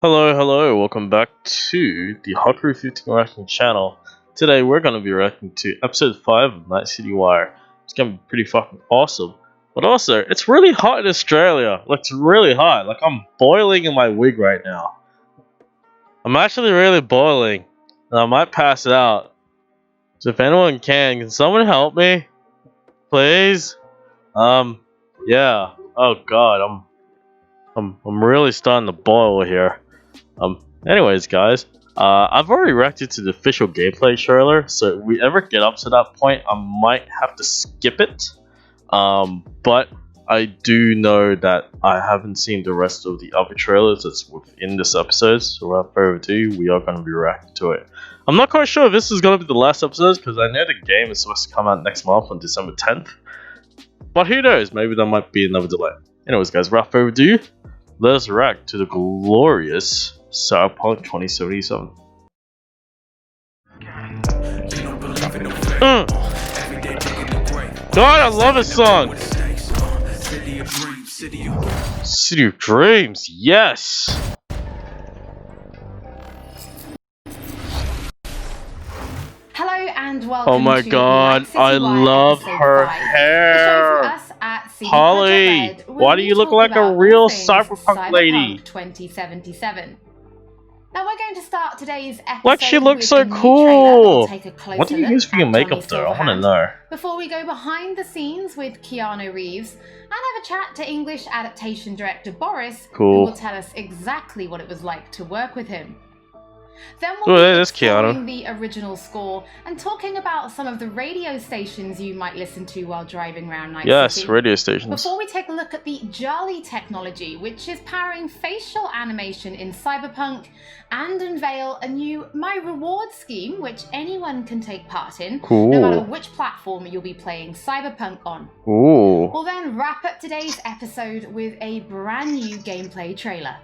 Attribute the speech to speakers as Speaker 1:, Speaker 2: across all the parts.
Speaker 1: Hello, welcome back to the Haku 15 reacting channel. Today we're going to be reacting to episode 5 of Night City Wire. It's going to be pretty fucking awesome. But also, it's really hot in Australia. Like, it's really hot. Like, I'm boiling in my wig right now. I'm actually really boiling. And I might pass out. So if anyone can someone help me? Please? Yeah. Oh god, I'm really starting to boil here. Anyways, guys, I've already reacted to the official gameplay trailer, so if we ever get up to that point, I might have to skip it. But I do know that I haven't seen the rest of the other trailers that's within this episode, so without further ado, we are going to be reacting to it. I'm not quite sure if this is going to be the last episode, because I know the game is supposed to come out next month on December 10th. But who knows, maybe there might be another delay. Anyways, guys, without further ado, let us react to the glorious Cyberpunk 2077. God, I love this song! City of Dreams, yes!
Speaker 2: Hello and welcome.
Speaker 1: Oh my
Speaker 2: to
Speaker 1: god, I love her hair! Holly, why do you look like a real Cyberpunk lady?
Speaker 2: 2077. Now we're going to start today's episode.
Speaker 1: Like, she looks so cool. What do you use for your makeup though? I want to know.
Speaker 2: Before we go behind the scenes with Keanu Reeves and have a chat to English adaptation director Boris, who will tell us exactly what it was like to work with him. Then we'll be exploring the original score and talking about some of the radio stations you might listen to while driving around Night City.
Speaker 1: Yes, radio stations.
Speaker 2: Before we take a look at the Jolly technology, which is powering facial animation in Cyberpunk, and unveil a new My Reward scheme, which anyone can take part in, no matter which platform you'll be playing Cyberpunk on. We'll then wrap up today's episode with a brand new gameplay trailer.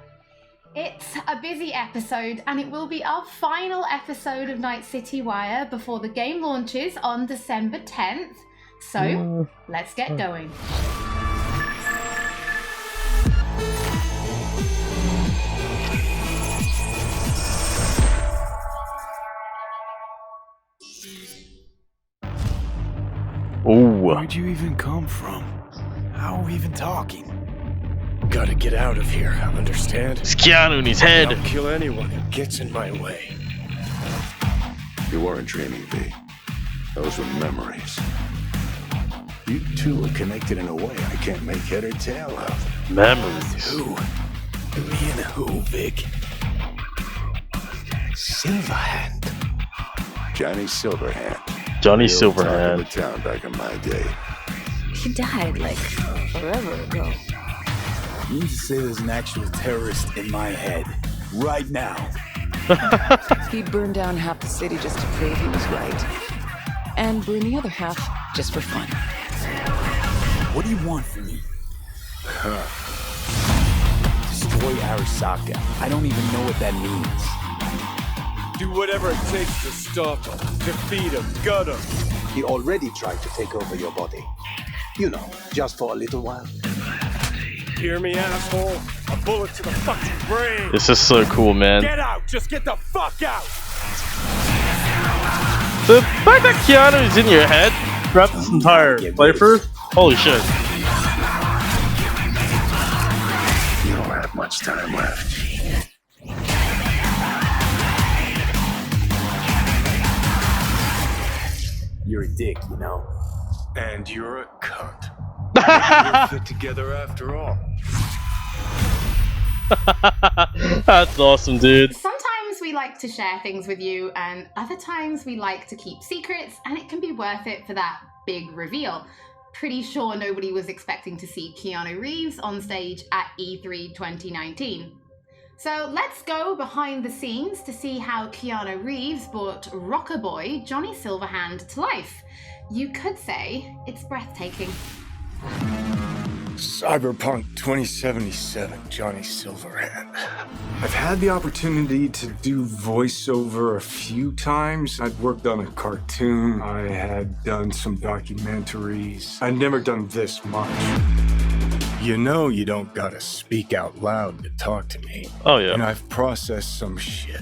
Speaker 2: It's a busy episode, and it will be our final episode of Night City Wire before the game launches on December 10th. So, let's get going.
Speaker 3: Where'd you even come from? How are we even talking? Gotta get out of here, understand?
Speaker 1: It's Keanu in his head.
Speaker 3: I'll kill anyone who gets in my way.
Speaker 4: You weren't dreaming, V. Those were memories. You two are connected in a way I can't make head or tail of.
Speaker 1: Memories.
Speaker 3: Who? Me and who, Vic? Silverhand.
Speaker 4: Johnny Silverhand.
Speaker 1: Johnny
Speaker 4: The old talk
Speaker 1: Silverhand.
Speaker 4: of the town back in my day.
Speaker 5: He died, like, forever ago.
Speaker 3: You need to say there's an actual terrorist in my head. Right now.
Speaker 5: He burned down half the city just to prove he was right. And burned the other half just for fun.
Speaker 3: What do you want from me? Destroy Arasaka. I don't even know what that means. Do whatever it takes to stop him, defeat him, gut him.
Speaker 6: He already tried to take over your body. You know, just for a little while.
Speaker 3: Hear me, asshole? A bullet to the fucking brain.
Speaker 1: This is so cool, man.
Speaker 3: Get out! Just get the fuck out!
Speaker 1: The fact that Keanu is in your head throughout this entire playthrough, holy shit.
Speaker 4: You don't have much time left.
Speaker 3: You're a dick, you know. And you're a cunt. We're fit together after all.
Speaker 1: That's awesome, dude.
Speaker 2: Sometimes we like to share things with you, and other times we like to keep secrets, and it can be worth it for that big reveal. Pretty sure nobody was expecting to see Keanu Reeves on stage at E3 2019. So let's go behind the scenes to see how Keanu Reeves brought rocker boy Johnny Silverhand to life. You could say it's breathtaking.
Speaker 3: Cyberpunk 2077, Johnny Silverhand. I've had the opportunity to do voiceover a few times. I'd worked on a cartoon. I had done some documentaries. I'd never done this much. You know you don't gotta speak out loud to talk to me.
Speaker 1: Oh yeah.
Speaker 3: And I've processed some shit.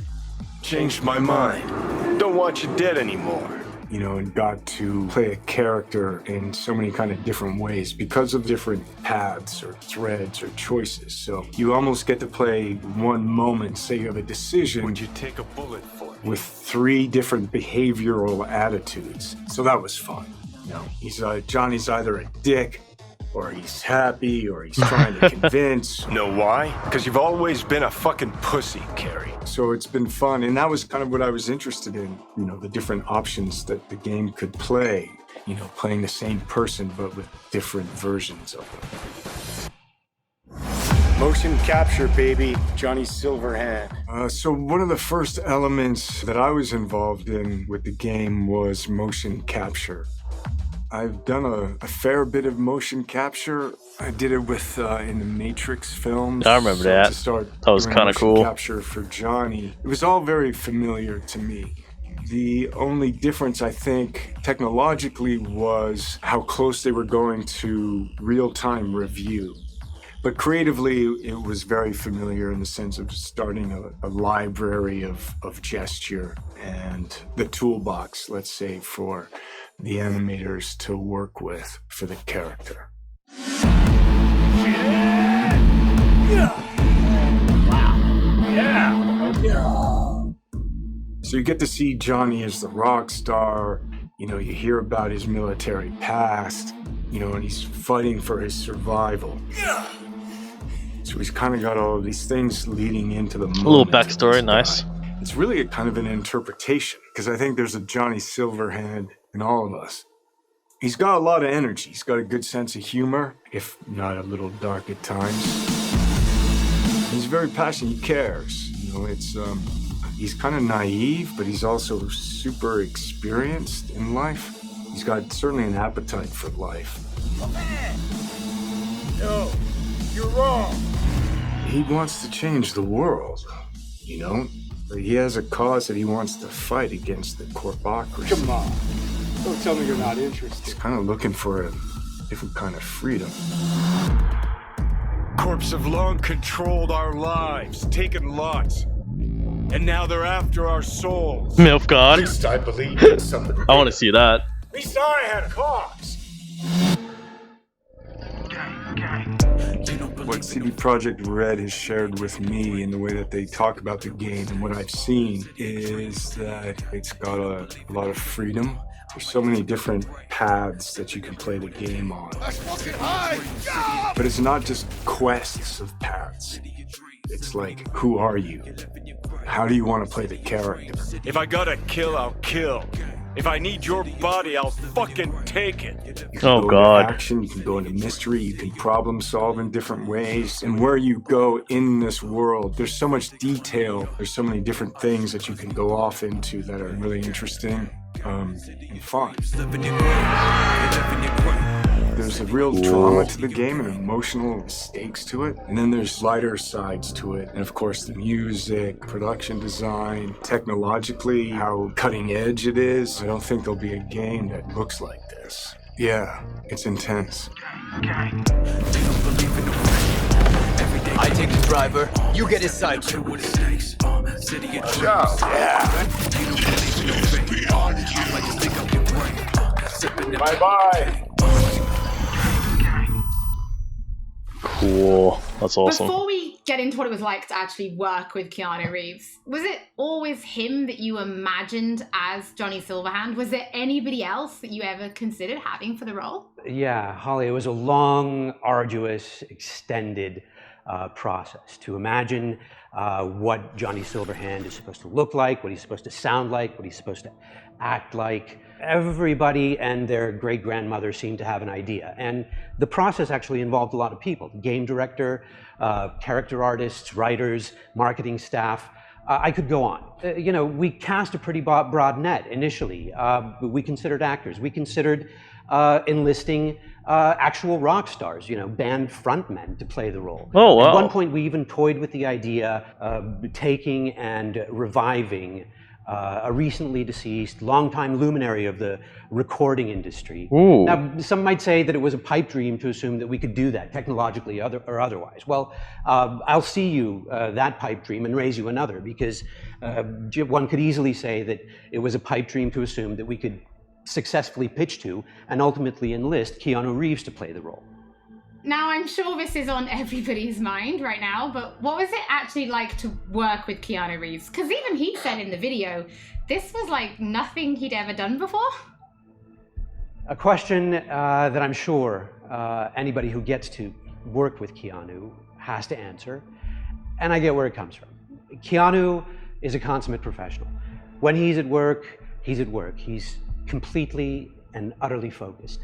Speaker 3: Changed my mind. Don't want you dead anymore. You know, and got to play a character in so many kind of different ways because of different paths or threads or choices. So you almost get to play one moment, say you have a decision. Would you take a bullet for it? With 3 different behavioral attitudes. So that was fun. You know, Johnny's either a dick, or he's happy, or he's trying to convince. Know why? Because you've always been a fucking pussy, Carrie. So it's been fun, and that was kind of what I was interested in. You know, the different options that the game could play. You know, playing the same person, but with different versions of them. Motion capture, baby. Johnny Silverhand. So one of the first elements that I was involved in with the game was motion capture. I've done a fair bit of motion capture. I did it with in the Matrix films.
Speaker 1: I remember that.
Speaker 3: To start
Speaker 1: that was kind of cool.
Speaker 3: Capture for Johnny. It was all very familiar to me. The only difference, I think, technologically was how close they were going to real-time review. But creatively, it was very familiar in the sense of starting a library of gesture and the toolbox, let's say, for the animators to work with for the character. So you get to see Johnny as the rock star. You know, you hear about his military past, you know, and he's fighting for his survival. So he's kind of got all of these things leading into the moment.
Speaker 1: A little backstory, nice.
Speaker 3: It's really a kind of an interpretation, because I think there's a Johnny Silverhand in all of us. He's got a lot of energy. He's got a good sense of humor, if not a little dark at times. He's very passionate. He cares. You know, it's he's kind of naive, but he's also super experienced in life. He's got certainly an appetite for life.
Speaker 7: No, you're wrong.
Speaker 3: He wants to change the world, you know? But he has a cause that he wants to fight against the corpocracy.
Speaker 7: Come on. Don't tell me you're not interested.
Speaker 3: He's kind of looking for a different kind of freedom. Corps have long controlled our lives, taken lots. And now they're after our souls.
Speaker 1: MILF God.
Speaker 3: At least I believe in something.
Speaker 1: I want to see that.
Speaker 3: At least I had a cause. What CD Projekt Red has shared with me in the way that they talk about the game and what I've seen is that it's got a lot of freedom. There's so many different paths that you can play the game on. But it's not just quests of paths. It's like, who are you? How do you want to play the character? If I gotta kill, I'll kill. If I need your body, I'll fucking take it.
Speaker 1: Oh God.
Speaker 3: Action, you can go into mystery, you can problem solve in different ways. And where you go in this world, there's so much detail. There's so many different things that you can go off into that are really interesting and fun. There's a real drama to the game and emotional stakes to it. And then there's lighter sides to it. And of course, the music, production design, technologically, how cutting edge it is. I don't think there'll be a game that looks like this. Yeah, it's intense.
Speaker 8: I take the driver, you get his side.
Speaker 3: Bye-bye.
Speaker 1: Cool. That's awesome.
Speaker 2: Before we get into what it was like to actually work with Keanu Reeves, was it always him that you imagined as Johnny Silverhand? Was there anybody else that you ever considered having for the role?
Speaker 9: Yeah, Holly, it was a long, arduous, extended process to imagine what Johnny Silverhand is supposed to look like, what he's supposed to sound like, what he's supposed to act like. Everybody and their great-grandmother seemed to have an idea. And the process actually involved a lot of people. The game director, character artists, writers, marketing staff. I could go on. You know, we cast a pretty broad net initially. We considered actors. We considered enlisting actual rock stars, you know, band frontmen to play the role.
Speaker 1: Oh, wow.
Speaker 9: At one point, we even toyed with the idea of taking and reviving a recently deceased, longtime luminary of the recording industry.
Speaker 1: Ooh.
Speaker 9: Now, some might say that it was a pipe dream to assume that we could do that technologically or otherwise. Well, I'll see you that pipe dream and raise you another, because one could easily say that it was a pipe dream to assume that we could successfully pitch to and ultimately enlist Keanu Reeves to play the role.
Speaker 2: Now, I'm sure this is on everybody's mind right now, but what was it actually like to work with Keanu Reeves? Because even he said in the video, this was like nothing he'd ever done before.
Speaker 9: A question that I'm sure anybody who gets to work with Keanu has to answer, and I get where it comes from. Keanu is a consummate professional. When he's at work, he's at work. He's completely and utterly focused.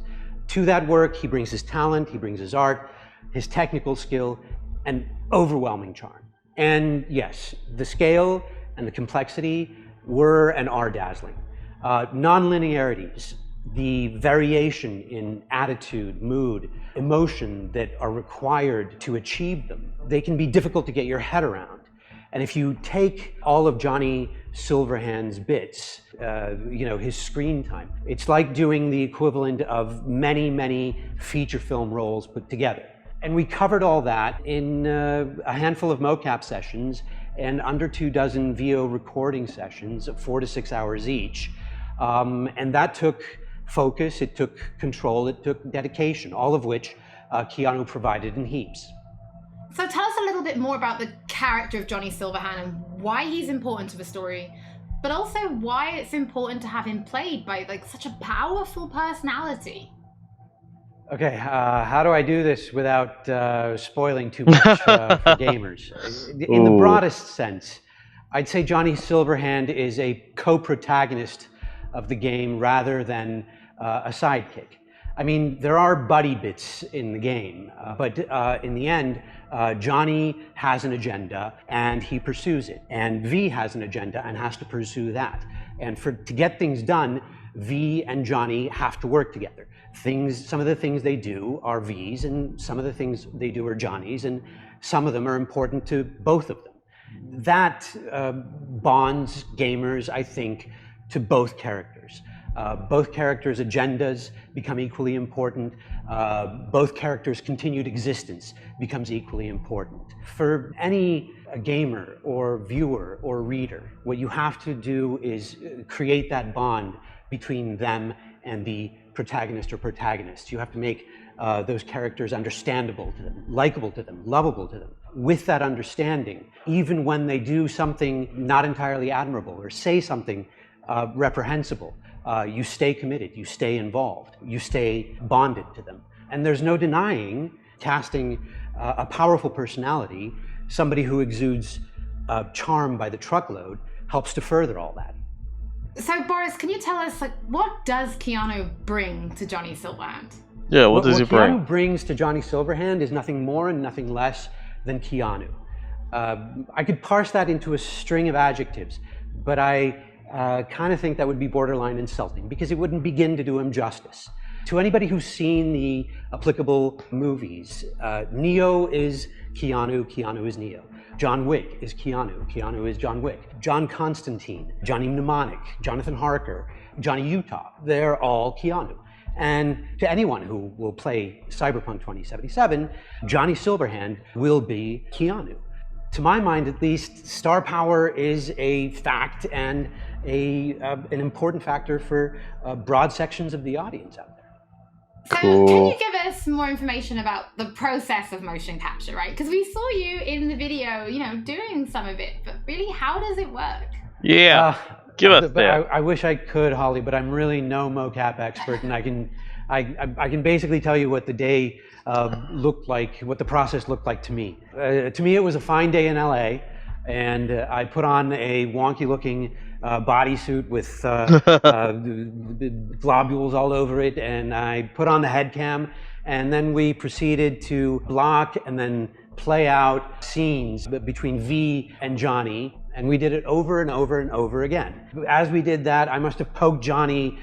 Speaker 9: To that work, he brings his talent, he brings his art, his technical skill, and overwhelming charm. And yes, the scale and the complexity were and are dazzling. Non-linearities, the variation in attitude, mood, emotion that are required to achieve them, they can be difficult to get your head around. And if you take all of Johnny Silverhand's bits, his screen time, it's like doing the equivalent of many, many feature film roles put together. And we covered all that in a handful of mocap sessions and under 24 VO recording sessions of 4 to 6 hours each. And that took focus, it took control, it took dedication, all of which Keanu provided in heaps.
Speaker 2: So tell us a little bit more about the character of Johnny Silverhand and why he's important to the story, but also why it's important to have him played by like such a powerful personality.
Speaker 9: Okay, how do I do this without spoiling too much for gamers? In the broadest sense, I'd say Johnny Silverhand is a co-protagonist of the game rather than a sidekick. I mean, there are buddy bits in the game, but in the end, Johnny has an agenda and he pursues it. And V has an agenda and has to pursue that. And to get things done, V and Johnny have to work together. Some of the things they do are V's and some of the things they do are Johnny's, and some of them are important to both of them. That bonds gamers, I think, to both characters. Both characters' agendas become equally important. Both characters' continued existence becomes equally important. For any gamer or viewer or reader, what you have to do is create that bond between them and the protagonist or protagonists. You have to make those characters understandable to them, likable to them, lovable to them. With that understanding, even when they do something not entirely admirable or say something reprehensible, you stay committed, you stay involved, you stay bonded to them. And there's no denying casting a powerful personality, somebody who exudes charm by the truckload, helps to further all that.
Speaker 2: So Boris, can you tell us, like, what does Keanu bring to Johnny Silverhand?
Speaker 1: Yeah, what does he bring?
Speaker 9: What Keanu brings to Johnny Silverhand is nothing more and nothing less than Keanu. I could parse that into a string of adjectives, but I kind of think that would be borderline insulting because it wouldn't begin to do him justice. To anybody who's seen the applicable movies, Neo is Keanu, Keanu is Neo. John Wick is Keanu, Keanu is John Wick. John Constantine, Johnny Mnemonic, Jonathan Harker, Johnny Utah, they're all Keanu. And to anyone who will play Cyberpunk 2077, Johnny Silverhand will be Keanu. To my mind, at least, star power is a fact and an important factor for broad sections of the audience out there.
Speaker 2: So can you give us more information about the process of motion capture, right? Because we saw you in the video, doing some of it, but really, how does it work?
Speaker 1: Yeah, give us that.
Speaker 9: I wish I could, Holly, but I'm really no mocap expert, and I can basically tell you what the day looked like, what the process looked like to me. To me, it was a fine day in LA, and I put on a wonky-looking bodysuit with globules all over it, and I put on the head cam, and then we proceeded to block and then play out scenes between V and Johnny, and we did it over and over and over again. As we did that, I must have poked Johnny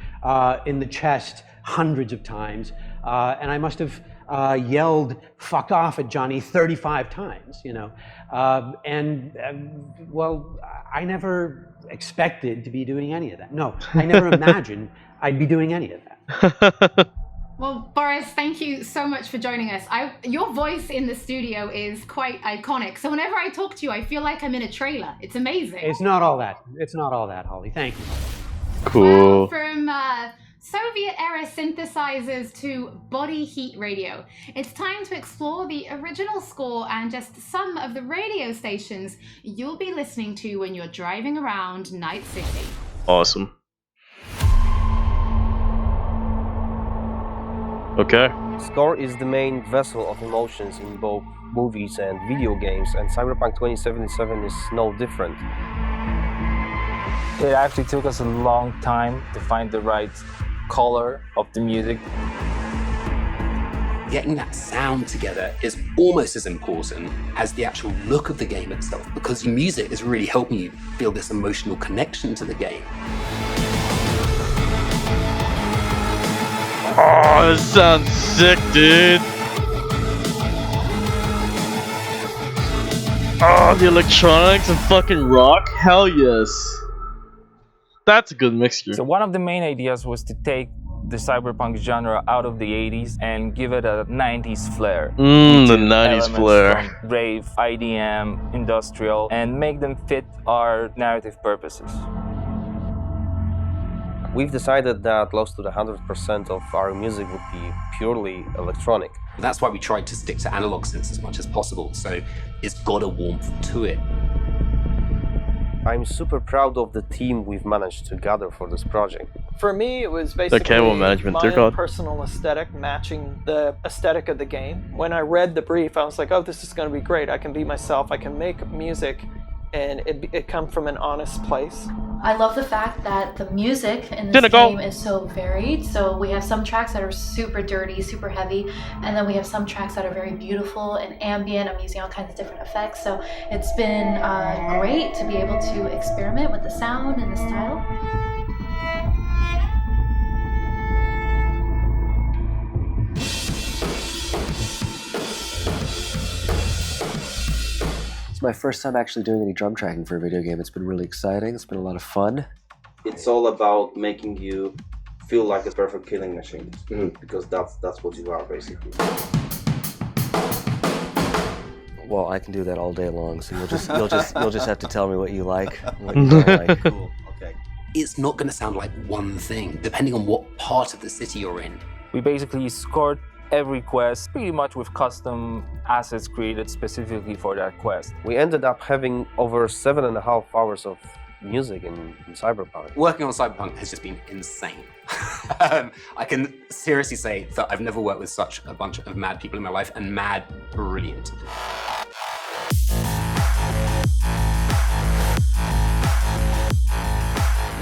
Speaker 9: in the chest hundreds of times, and I must have yelled "fuck off" at Johnny 35 times, well, I never expected to be doing any of that. No, I never imagined I'd be doing any of that.
Speaker 2: Well, Boris, thank you so much for joining us. Your voice in the studio is quite iconic. So whenever I talk to you, I feel like I'm in a trailer. It's amazing.
Speaker 9: It's not all that. It's not all that, Holly. Thank you.
Speaker 1: Cool.
Speaker 2: Well, from Soviet-era synthesizers to body heat radio, it's time to explore the original score and just some of the radio stations you'll be listening to when you're driving around Night City.
Speaker 1: Awesome. Okay.
Speaker 10: Score is the main vessel of emotions in both movies and video games, and Cyberpunk 2077 is no different.
Speaker 11: It actually took us a long time to find the right color of the music.
Speaker 12: Getting that sound together is almost as important as the actual look of the game itself, because the music is really helping you feel this emotional connection to the game.
Speaker 1: Oh, this sounds sick, dude. Oh, the electronics and fucking rock? Hell yes. That's a good mixture.
Speaker 11: So one of the main ideas was to take the cyberpunk genre out of the 80s and give it a 90s flair.
Speaker 1: The 90s flair.
Speaker 11: From rave, IDM, industrial, and make them fit our narrative purposes.
Speaker 10: We've decided that close to 100% of our music would be purely electronic.
Speaker 12: That's why we tried to stick to analog synths as much as possible, so it's got a warmth to it.
Speaker 10: I'm super proud of the team we've managed to gather for this project.
Speaker 13: For me, it was basically my own personal aesthetic matching the aesthetic of the game. When I read the brief, I was like, oh, this is going to be great. I can be myself. I can make music, and it come from an honest place.
Speaker 14: I love the fact that the music in this game is so varied. So we have some tracks that are super dirty, super heavy, and then we have some tracks that are very beautiful and ambient. I'm using all kinds of different effects. So it's been great to be able to experiment with the sound and the style.
Speaker 15: It's my first time actually doing any drum tracking for a video game. It's been really exciting. It's been a lot of fun.
Speaker 16: It's all about making you feel like a perfect killing machine, because that's what you are basically.
Speaker 15: Well, I can do that all day long. So you'll just have to tell me what you like, what you don't like.
Speaker 12: Cool. Okay. It's not going to sound like one thing, depending on what part of the city you're in.
Speaker 11: We basically scored every quest pretty much with custom assets created specifically for that quest.
Speaker 10: We ended up having over 7.5 hours of music in Cyberpunk.
Speaker 12: Working on Cyberpunk has just been insane. I can seriously say that I've never worked with such a bunch of mad people in my life, and mad brilliant.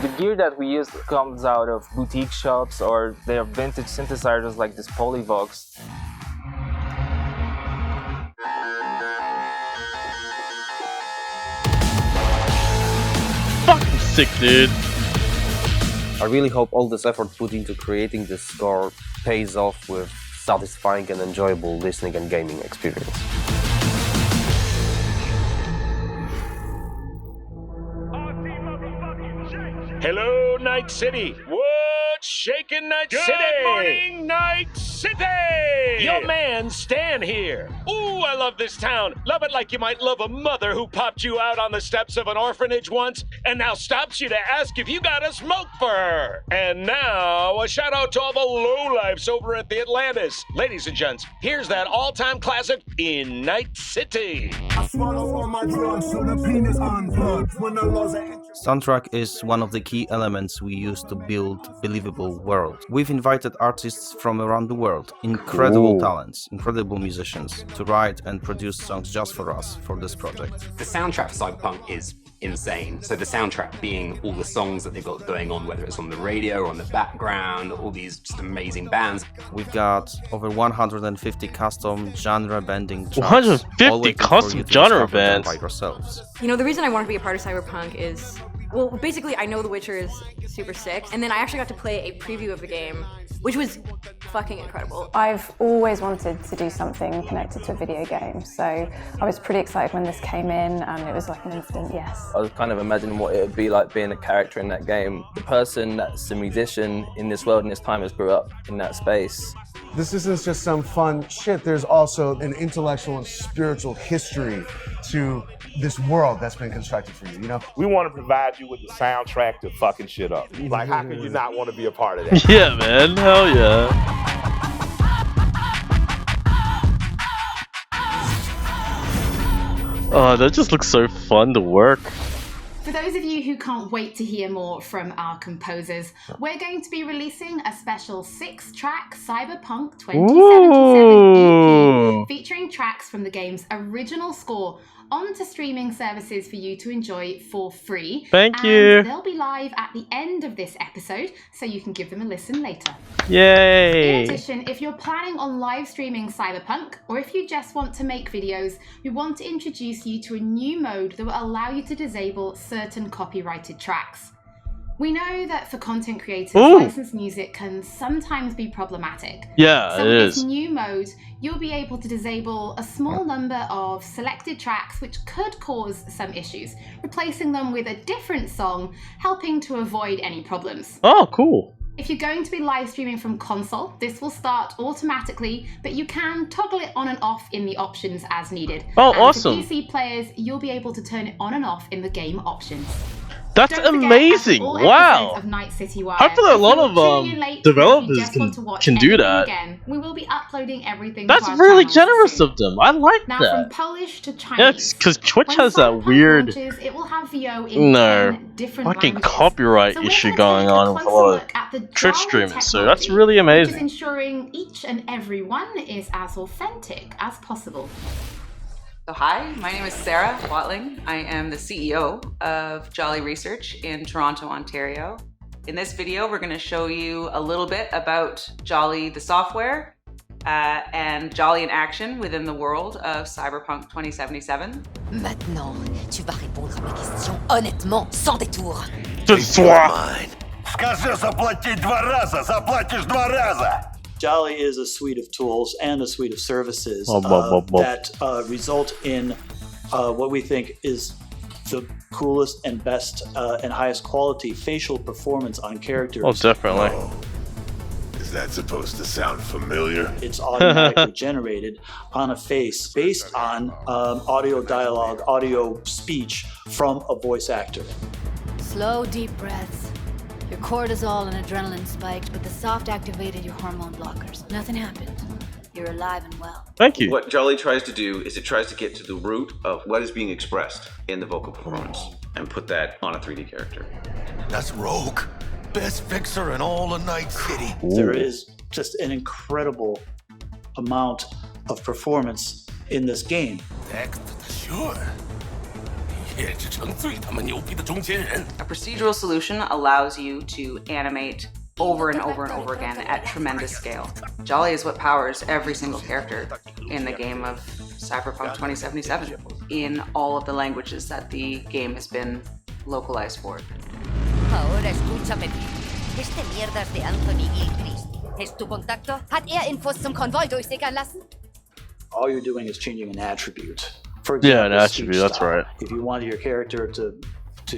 Speaker 11: The gear that we use comes out of boutique shops, or they are vintage synthesizers like this Polyvox.
Speaker 1: Fucking sick, dude.
Speaker 10: I really hope all this effort put into creating this score pays off with satisfying and enjoyable listening and gaming experience.
Speaker 17: Hello, Night City. What's shaking, Night City? Good morning, Night City. Your man, Stan here. Ooh, I love this town. Love it like you might love a mother who popped you out on the steps of an orphanage once and now stops you to ask if you got a smoke for her. And now, a shout out to all the lowlifes over at the Atlantis. Ladies and gents, here's that all-time classic in Night City.
Speaker 18: I swallow all my drugs so the penis unplugged when the laws are...
Speaker 19: Soundtrack is one of the key elements we use to build believable world. We've invited artists from around the world, incredible talents, incredible musicians, to write and produce songs just for us for this project.
Speaker 12: The soundtrack for Cyberpunk is insane. So the soundtrack being all the songs that they've got going on, whether it's on the radio or on the background, all these just amazing bands.
Speaker 19: We've got over 150 custom genre-bending tracks.
Speaker 1: 150 custom genre bands
Speaker 19: by yourselves.
Speaker 20: You know, the reason I want to be a part of Cyberpunk is Well, basically, I know The Witcher is super sick, and then I actually got to play a preview of the game, which was fucking incredible.
Speaker 21: I've always wanted to do something connected to a video game, so I was pretty excited when this came in, and it was like an instant yes.
Speaker 10: I was kind of imagining what it would be like being a character in that game. The person that's a musician in this world and this time has grew up in that space.
Speaker 18: This isn't just some fun shit, there's also an intellectual and spiritual history to this world that's been constructed for you, you know?
Speaker 17: We want to provide you with the soundtrack to fucking shit up. Like, how can you not want to be a part of that?
Speaker 1: Yeah, man. Hell yeah. Oh, that just looks so fun to work.
Speaker 2: For those of you who can't wait to hear more from our composers, we're going to be releasing a special 6-track Cyberpunk 2077 EP featuring tracks from the game's original score onto streaming services for you to enjoy for free.
Speaker 1: Thank you.
Speaker 2: They'll be live at the end of this episode, so you can give them a listen later.
Speaker 1: Yay!
Speaker 2: In addition, if you're planning on live streaming Cyberpunk, or if you just want to make videos, we want to introduce you to a new mode that will allow you to disable certain copyrighted tracks. We know that for content creators, licensed music can sometimes be problematic.
Speaker 1: Yeah,
Speaker 2: so
Speaker 1: it
Speaker 2: with
Speaker 1: is.
Speaker 2: this new mode, you'll be able to disable a small number of selected tracks which could cause some issues, replacing them with a different song, helping to avoid any problems.
Speaker 1: Oh, cool.
Speaker 2: If you're going to be live streaming from console, this will start automatically, but you can toggle it on and off in the options as needed.
Speaker 1: Oh,
Speaker 2: and
Speaker 1: awesome.
Speaker 2: For PC players, you'll be able to turn it on and off in the game options.
Speaker 1: That's amazing! Wow! Hopefully a lot of developers can do that.
Speaker 2: Again, we will be uploading everything.
Speaker 1: That's really generous of them. I like
Speaker 2: now,
Speaker 1: that.
Speaker 2: from Polish to Chinese.
Speaker 1: Yeah, because Twitch has that weird
Speaker 2: it will have VO in 10 different
Speaker 1: fucking
Speaker 2: languages.
Speaker 1: copyright issue going on with a lot of Twitch streamers. So that's really amazing.
Speaker 2: Which is ensuring each and every one is as authentic as possible.
Speaker 22: So hi, my name is Sarah Watling. I am the CEO of Jolly Research in Toronto, Ontario. In this video, we're going to show you a little bit about Jolly the software and Jolly in action within the world of Cyberpunk 2077.
Speaker 23: Maintenant, tu vas répondre à mes questions honnêtement, sans détour.
Speaker 4: Скажи заплатить 2 раза, заплатишь 2 раза.
Speaker 24: Jolly is a suite of tools and a suite of services that result in what we think is the coolest and best and highest quality facial performance on characters.
Speaker 1: Oh, definitely.
Speaker 4: Is that supposed to sound familiar?
Speaker 24: It's automatically generated on a face based on audio dialogue, audio speech from a voice actor.
Speaker 23: Slow, deep breaths. Your cortisol and adrenaline spiked, but the soft activated your hormone blockers. Nothing happened. You're alive and well.
Speaker 1: Thank you.
Speaker 25: What Jolly tries to do is it tries to get to the root of what is being expressed in the vocal performance and put that on a 3D character.
Speaker 4: That's Rogue. Best fixer in all of Night City.
Speaker 24: There is just an incredible amount of performance in this game.
Speaker 22: A procedural solution allows you to animate over and over and over again at tremendous scale. Jolly is what powers every single character in the game of Cyberpunk 2077 in all of the languages that the game has been localized for.
Speaker 23: Ahora escúchame bien. Este mierdas de Anthony Gilchrist. ¿Es tu contacto? Hat Infos zum Konvoi durchsickern lassen?
Speaker 24: All you're doing is changing an attribute. For
Speaker 1: Yeah,
Speaker 24: example,
Speaker 1: an attribute,
Speaker 24: speech
Speaker 1: that's
Speaker 24: style.
Speaker 1: right.
Speaker 24: If you wanted your character to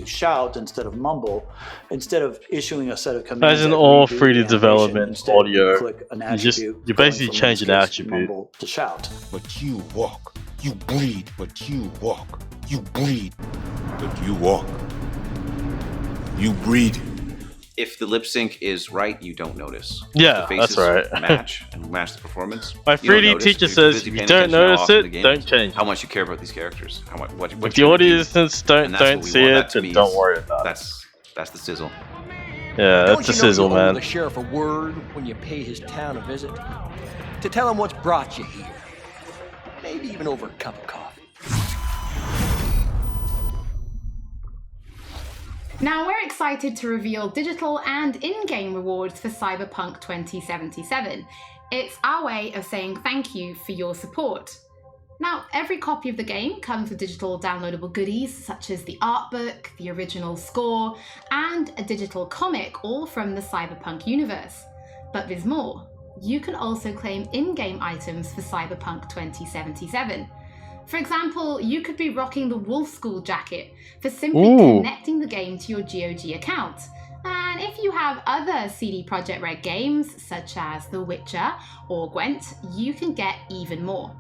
Speaker 24: shout instead of mumble, instead of issuing a set of commands,
Speaker 1: As in
Speaker 24: that
Speaker 1: all
Speaker 24: redo the
Speaker 1: 3D
Speaker 24: animation,
Speaker 1: development
Speaker 24: instead you
Speaker 1: audio,
Speaker 24: click an
Speaker 1: you
Speaker 24: attribute
Speaker 1: basically
Speaker 24: going from,
Speaker 1: change
Speaker 24: in
Speaker 1: an
Speaker 24: this case,
Speaker 1: attribute.
Speaker 24: mumble to shout.
Speaker 4: But you walk. You bleed, but you walk. You bleed, but you walk. You breathe.
Speaker 25: If the lip sync is right, you don't notice.
Speaker 1: Yeah,
Speaker 25: if the
Speaker 1: that's
Speaker 25: faces
Speaker 1: right.
Speaker 25: match the performance.
Speaker 1: My
Speaker 25: you don't
Speaker 1: 3D
Speaker 25: notice.
Speaker 1: teacher
Speaker 25: You're
Speaker 1: says
Speaker 25: busy
Speaker 1: if you
Speaker 25: paying
Speaker 1: don't
Speaker 25: attention to how
Speaker 1: notice
Speaker 25: often
Speaker 1: it,
Speaker 25: the game
Speaker 1: don't
Speaker 25: is,
Speaker 1: change.
Speaker 25: How much you care about these characters. How much, what
Speaker 1: If
Speaker 25: you're
Speaker 1: the
Speaker 25: gonna do.
Speaker 1: audience
Speaker 25: And that's
Speaker 1: don't
Speaker 25: what we
Speaker 1: see
Speaker 25: want that
Speaker 1: it,
Speaker 25: to
Speaker 1: then
Speaker 25: be.
Speaker 1: don't worry about it.
Speaker 25: That's the sizzle.
Speaker 1: Yeah,
Speaker 26: Don't
Speaker 1: that's a
Speaker 26: you know
Speaker 1: sizzle,
Speaker 26: you owe
Speaker 1: man.
Speaker 26: the sheriff a word when you pay his town a visit? To tell him what's brought you here. Maybe even over a cup of coffee.
Speaker 2: Now we're excited to reveal digital and in-game rewards for Cyberpunk 2077. It's our way of saying thank you for your support. Now, every copy of the game comes with digital downloadable goodies such as the art book, the original score, and a digital comic, all from the Cyberpunk universe. But there's more. You can also claim in-game items for Cyberpunk 2077. For example, you could be rocking the Wolf School jacket for simply connecting the game to your GOG account. And if you have other CD Projekt Red games, such as The Witcher or Gwent, you can get even more.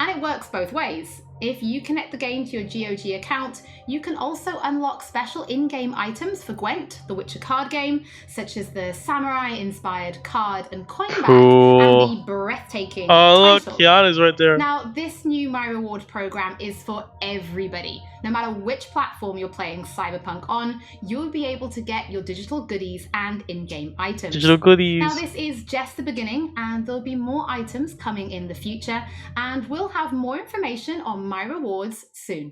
Speaker 2: And it works both ways. If you connect the game to your GOG account, you can also unlock special in-game items for Gwent, the Witcher card game, such as the samurai-inspired card and coin bag and the breathtaking
Speaker 1: look,
Speaker 2: title.
Speaker 1: Keanu's right there.
Speaker 2: Now, this new My Reward program is for everybody. No matter which platform you're playing Cyberpunk on, you'll be able to get your digital goodies and in-game items.
Speaker 1: Digital goodies.
Speaker 2: Now, this is just the beginning, and there'll be more items coming in the future, and we'll have more information on My Rewards soon.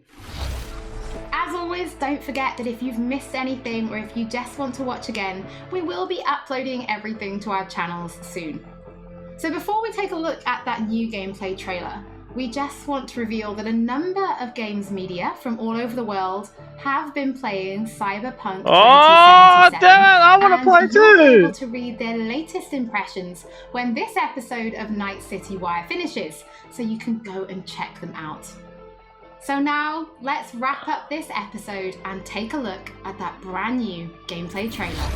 Speaker 2: As always, don't forget that if you've missed anything or if you just want to watch again, we will be uploading everything to our channels soon. So before we take a look at that new gameplay trailer, we just want to reveal that a number of games media from all over the world have been playing Cyberpunk 2077.
Speaker 1: Oh, damn it, I want to play
Speaker 2: You'll be
Speaker 1: too!
Speaker 2: able to read their latest impressions when this episode of Night City Wire finishes, so you can go and check them out. So now, let's wrap up this episode and take a look at that brand new gameplay trailer.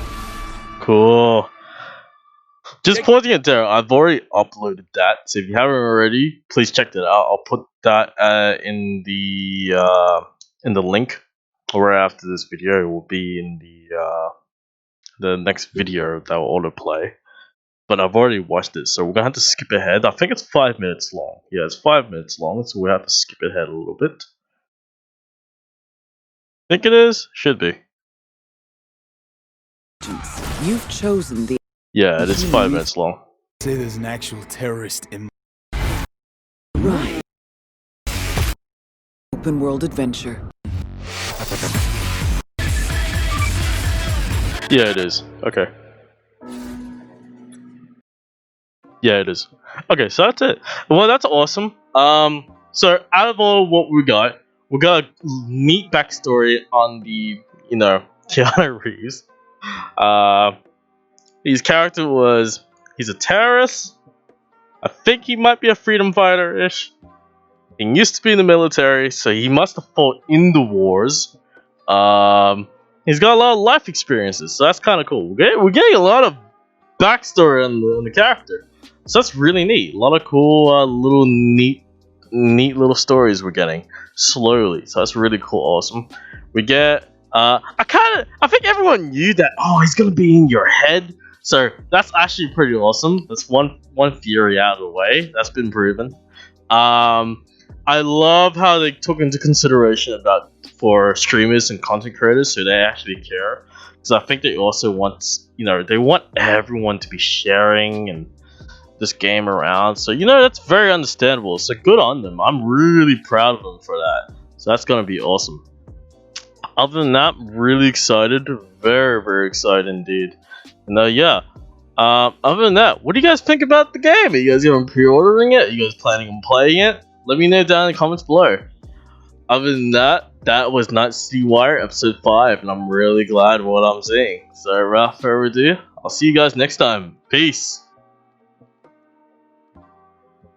Speaker 1: Cool. Just pausing it there, I've already uploaded that, so if you haven't already, please check that out. I'll put that in the link, or after this video, it will be in the next video that will autoplay. But I've already watched it, so we're gonna have to skip ahead. I think it's 5 minutes long. Yeah, it's 5 minutes long, so we have to skip ahead a little bit. Think it is? Should be.
Speaker 3: You've chosen the.
Speaker 1: Yeah, it is 5 minutes long.
Speaker 3: Say there's an actual terrorist in. Right. Open world adventure.
Speaker 1: Yeah, it is. Okay. Yeah, it is. Okay, so that's it. Well, that's awesome. So out of all what we got a neat backstory on the, Keanu Reeves. His character he's a terrorist. I think he might be a freedom fighter-ish. He used to be in the military, so he must have fought in the wars. He's got a lot of life experiences, so that's kind of cool. We're getting a lot of backstory on the character. So that's really neat. A lot of cool, little neat little stories we're getting slowly. So that's really cool, awesome. We get, I think everyone knew that. Oh, he's gonna be in your head. So that's actually pretty awesome. That's one theory out of the way. That's been proven. I love how they took into consideration for streamers and content creators, so they actually care. Because I think they also want, they want everyone to be sharing and this game around, so that's very understandable. So good on them. I'm really proud of them for that. So that's gonna be awesome. Other than that, I'm really excited, very, very excited indeed. And other than that, what do you guys think about the game? Are you guys even pre-ordering it? Are you guys planning on playing it? Let me know down in the comments below. Other than that, that was Night City Wire episode 5, and I'm really glad what I'm seeing. So without further ado, I'll see you guys next time. Peace.